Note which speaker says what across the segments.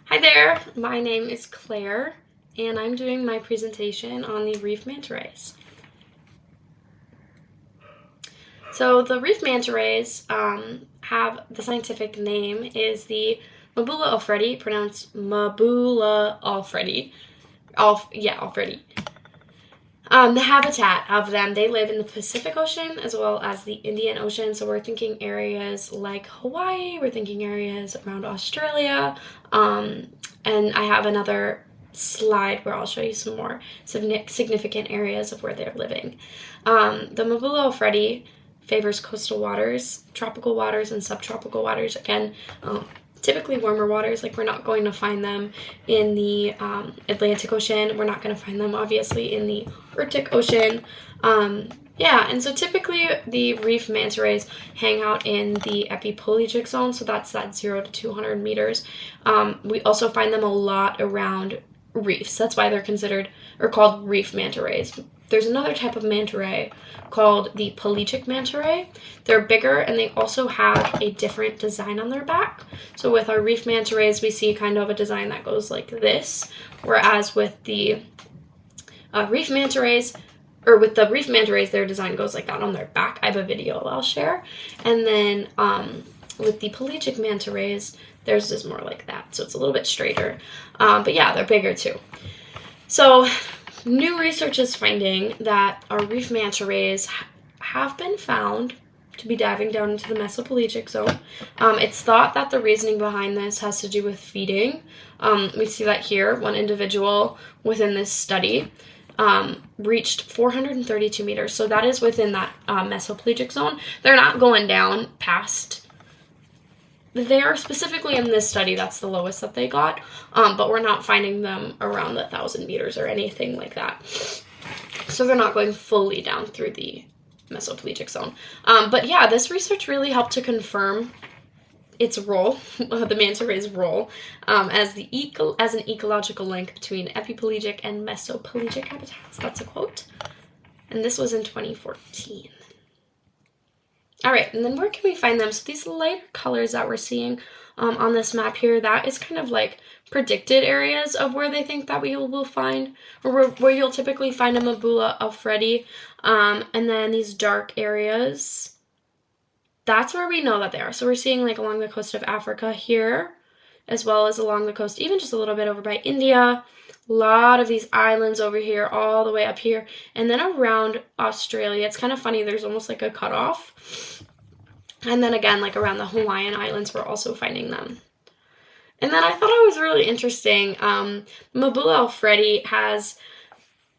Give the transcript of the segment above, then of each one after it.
Speaker 1: Hi there, my name is Claire, and I'm doing my presentation on the reef manta rays. So the reef manta rays have, the scientific name is the Mabula alfredi, pronounced Mabula alfredi. Alfredi. The habitat of them, they live in the Pacific Ocean as well as the Indian Ocean. So we're thinking areas like Hawaii, we're thinking areas around Australia, and I have another slide where I'll show you some more significant areas of where they're living. The Mabula alfredi favors coastal waters, tropical waters, and subtropical waters. Again, typically warmer waters. Like, we're not going to find them in the Atlantic Ocean. We're not going to find them, obviously, in the Arctic Ocean. And so typically the reef manta rays hang out in the epipelagic zone, so that's that 0 to 200 meters. We also find them a lot around reefs. That's why they're considered or called reef manta rays. There's another type of manta ray called the pelagic manta ray. They're bigger and they also have a different design on their back. So with our reef manta rays, we see kind of a design that goes like this, whereas with the reef manta rays, their design goes like that on their back. I have a video I'll share. And then with the pelagic manta rays, theirs is more like that. So it's a little bit straighter. But yeah, they're bigger too. So new research is finding that our reef manta rays have been found to be diving down into the mesopelagic zone. It's thought that the reasoning behind this has to do with feeding. We see that here. One individual within this study reached 432 meters. So that is within that mesopelagic zone. They're not going down past. They are specifically in this study, that's the lowest that they got, but we're not finding them around the 1,000 meters or anything like that. So they're not going fully down through the mesopelagic zone. But yeah, this research really helped to confirm its role, the manta ray's role, as an ecological link between epipelagic and mesopelagic habitats. That's a quote. And this was in 2014. All right, and then where can we find them? So these lighter colors that we're seeing on this map here, that is kind of like predicted areas of where they think that we will find, or where you'll typically find a Mabula alfredi. And then these dark areas, that's where we know that they are. So we're seeing like along the coast of Africa here, as well as along the coast, even just a little bit over by India. A lot of these islands over here, all the way up here, and then around Australia. It's kind of funny, there's almost like a cutoff. And then again, like around the Hawaiian Islands, we're also finding them. And then I thought it was really interesting. Mabula alfredi has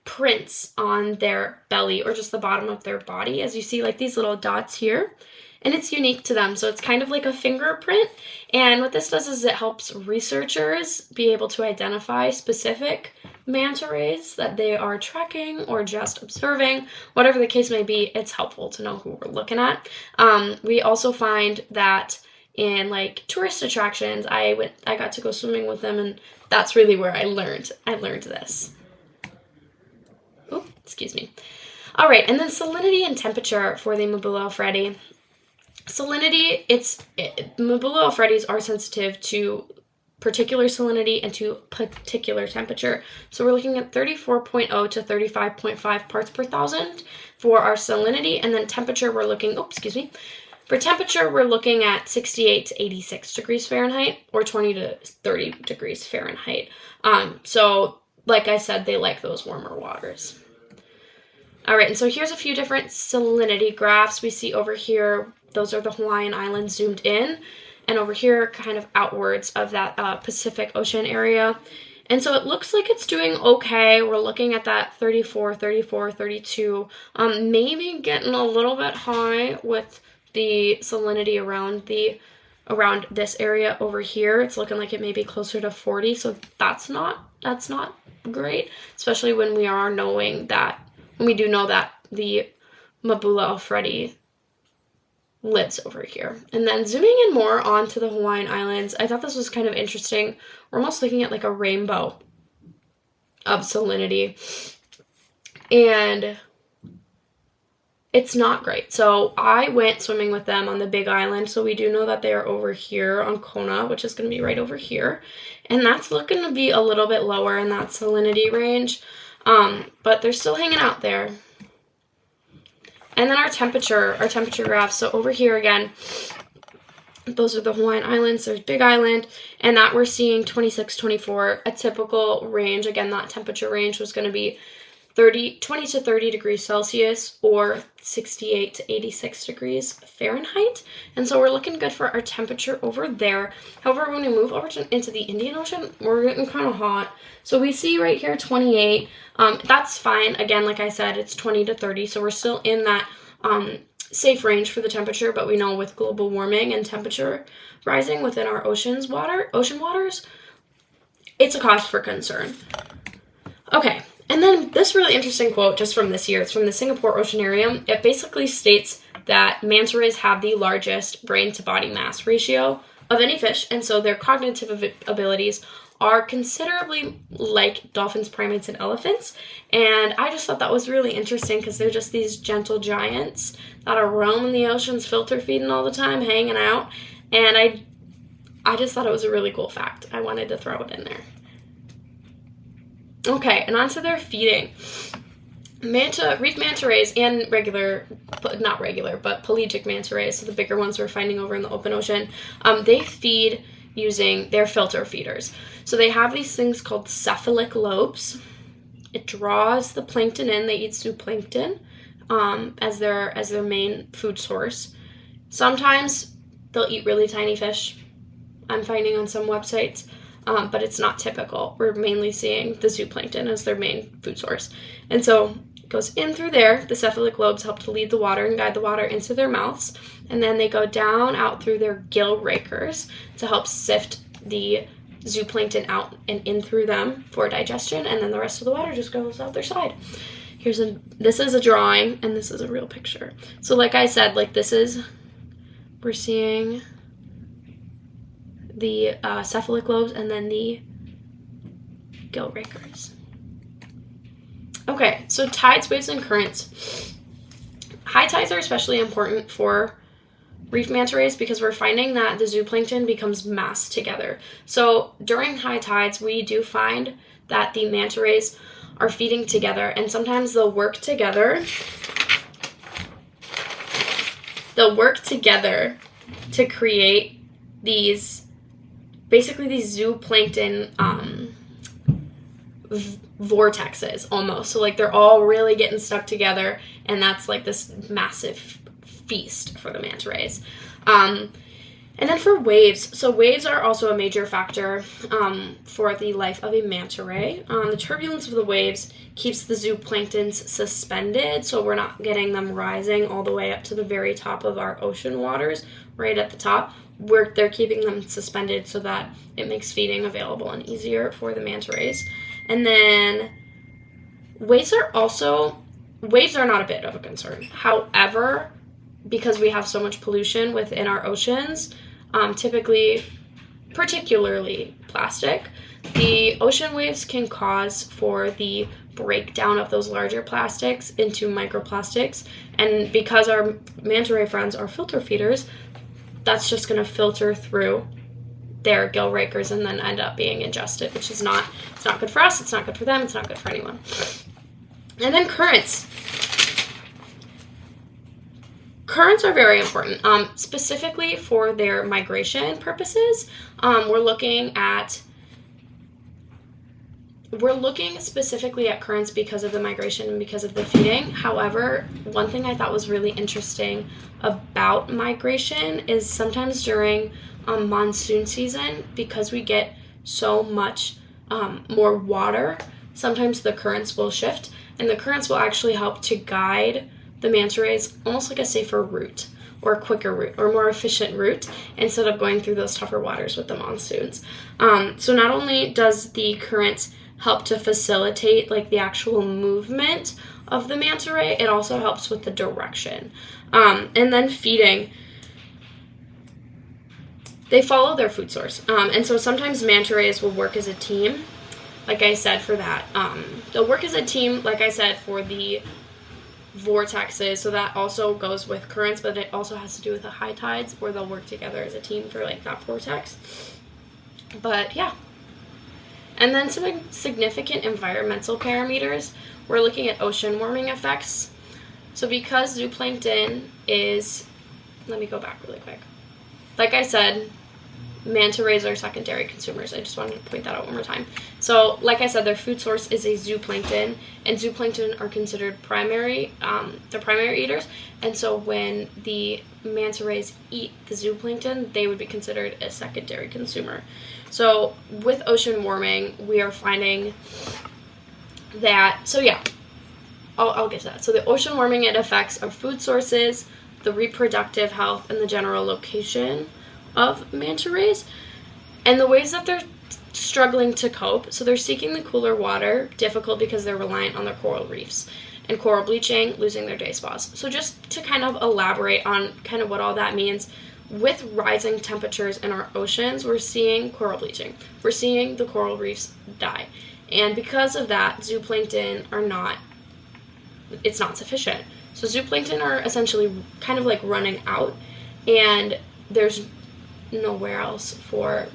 Speaker 1: prints on their belly, or just the bottom of their body, as you see, like these little dots here. And it's unique to them, so it's kind of like a fingerprint. And what this does is it helps researchers be able to identify specific manta rays that they are tracking or just observing. Whatever the case may be, it's helpful to know who we're looking at. We also find that in like tourist attractions, I got to go swimming with them, and that's really where I learned this. Oh, excuse me. All right, and then salinity and temperature for the Mabula alfredi. Salinity, Mabula alfredis are sensitive to particular salinity and to particular temperature. So we're looking at 34.0 to 35.5 parts per thousand for our salinity, and then temperature we're looking, for temperature we're looking at 68 to 86 degrees Fahrenheit or 20 to 30 degrees Fahrenheit. So like I said, they like those warmer waters. All right, and so here's a few different salinity graphs we see over here. Those are the Hawaiian Islands zoomed in, and over here kind of outwards of that Pacific Ocean area. And so it looks like it's doing okay. We're looking at that 34, 32, maybe getting a little bit high with the salinity around this area over here. It's looking like it may be closer to 40, so that's not great, especially when we do know that the Mabula alfredi lives over here. And then zooming in more onto the Hawaiian Islands, I thought this was kind of interesting. We're almost looking at like a rainbow of salinity. And it's not great. So I went swimming with them on the Big Island. So we do know that they are over here on Kona, which is going to be right over here. And that's looking to be a little bit lower in that salinity range. But they're still hanging out there. And then our temperature graphs. So over here again, those are the Hawaiian Islands. There's Big Island. And that we're seeing 26, 24, a typical range. Again, that temperature range was going to be 20 to 30 degrees Celsius or 68 to 86 degrees Fahrenheit. And so we're looking good for our temperature over there. However, when we move over into the Indian Ocean, we're getting kind of hot. So we see right here 28. That's fine. Again, like I said, it's 20 to 30. So we're still in that safe range for the temperature. But we know with global warming and temperature rising within our ocean waters, it's a cause for concern. Okay. And then this really interesting quote just from this year, it's from the Singapore Oceanarium. It basically states that manta rays have the largest brain to body mass ratio of any fish, and so their cognitive abilities are considerably like dolphins, primates, and elephants. And I just thought that was really interesting because they're just these gentle giants that are roaming the oceans, filter feeding all the time, hanging out. And I just thought it was a really cool fact. I wanted to throw it in there. Okay, and on to their feeding. Reef manta rays and pelagic manta rays, so the bigger ones we're finding over in the open ocean, they feed using their filter feeders. So they have these things called cephalic lobes. It draws the plankton in. They eat zooplankton as their main food source. Sometimes they'll eat really tiny fish, I'm finding on some websites. But it's not typical. We're mainly seeing the zooplankton as their main food source. And so it goes in through there. The cephalic lobes help to lead the water and guide the water into their mouths. And then they go down out through their gill rakers to help sift the zooplankton out and in through them for digestion. And then the rest of the water just goes out their side. This is a drawing, and this is a real picture. So like I said, we're seeing the cephalic lobes and then the gill rakers. Okay, so tides, waves, and currents. High tides are especially important for reef manta rays because we're finding that the zooplankton becomes massed together. So during high tides, we do find that the manta rays are feeding together, and sometimes they'll work together. To create these zooplankton vortexes almost. So like they're all really getting stuck together, and that's like this massive feast for the manta rays. And then for waves, so waves are also a major factor for the life of a manta ray. The turbulence of the waves keeps the zooplanktons suspended, so we're not getting them rising all the way up to the very top of our ocean waters, right at the top. They're keeping them suspended so that it makes feeding available and easier for the manta rays. And then waves are not a bit of a concern. However, because we have so much pollution within our oceans, particularly plastic, the ocean waves can cause for the breakdown of those larger plastics into microplastics. And because our manta ray friends are filter feeders, that's just going to filter through their gill rakers and then end up being ingested, which is it's not good for us, it's not good for them, it's not good for anyone. And then currents. Currents are very important, specifically for their migration purposes. We're looking specifically at currents because of the migration and because of the feeding. However, one thing I thought was really interesting about migration is sometimes during monsoon season, because we get so much more water, sometimes the currents will shift, and the currents will actually help to guide the manta rays almost like a safer route or a quicker route or more efficient route instead of going through those tougher waters with the monsoons. So not only does the current help to facilitate like the actual movement of the manta ray, it also helps with the direction. And then feeding. They follow their food source. And so sometimes manta rays will work as a team, like I said, for that. They'll work as a team, like I said, for the vortexes, so that also goes with currents, but it also has to do with the high tides where they'll work together as a team for like that vortex. But yeah. And then some significant environmental parameters. We're looking at ocean warming effects. So because zooplankton is, let me go back really quick. Like I said, manta rays are secondary consumers. I just wanted to point that out one more time. So like I said, their food source is a zooplankton, and zooplankton are considered primary, they're primary eaters. And so when the manta rays eat the zooplankton, they would be considered a secondary consumer. So with ocean warming, we are finding that, so yeah, I'll get to that. So the ocean warming, it affects our food sources, the reproductive health, and the general location of manta rays, and the ways that they're struggling to cope. So they're seeking the cooler water, difficult because they're reliant on their coral reefs, and coral bleaching, losing their day spas. So just to kind of elaborate on kind of what all that means, with rising temperatures in our oceans, we're seeing coral bleaching. We're seeing the coral reefs die. And because of that, zooplankton are not, it's not sufficient. So zooplankton are essentially kind of like running out, and there's nowhere else for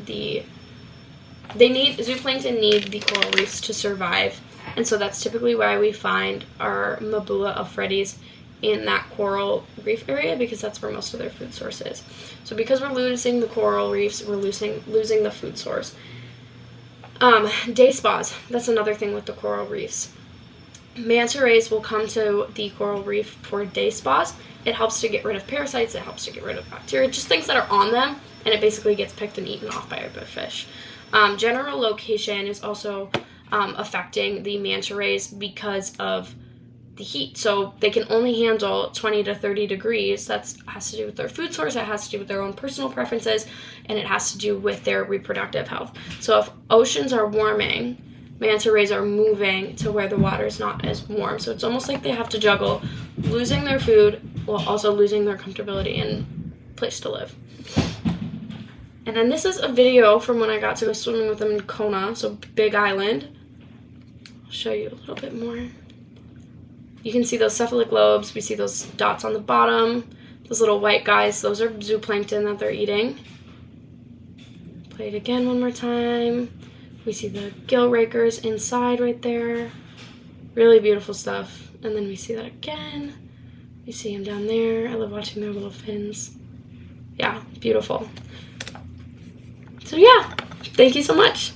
Speaker 1: zooplankton need the coral reefs to survive. And so that's typically why we find our Mabula alfredis in that coral reef area, because that's where most of their food source is. So because we're losing the coral reefs, we're losing the food source. Day spas, that's another thing with the coral reefs. Manta rays will come to the coral reef for day spas. It helps to get rid of parasites, it helps to get rid of bacteria, just things that are on them, and it basically gets picked and eaten off by our fish. General location is also affecting the manta rays because of the heat. So they can only handle 20 to 30 degrees. That has to do with their food source, it has to do with their own personal preferences, and it has to do with their reproductive health. So if oceans are warming, manta rays are moving to where the water is not as warm. So it's almost like they have to juggle losing their food while also losing their comfortability and place to live. And then this is a video from when I got to go swimming with them in Kona, so Big Island. I'll show you a little bit more. You can see those cephalic lobes. We see those dots on the bottom. Those little white guys, those are zooplankton that they're eating. Play it again one more time. We see the gill rakers inside right there. Really beautiful stuff. And then we see that again. We see them down there. I love watching their little fins. Yeah, beautiful. So yeah, thank you so much.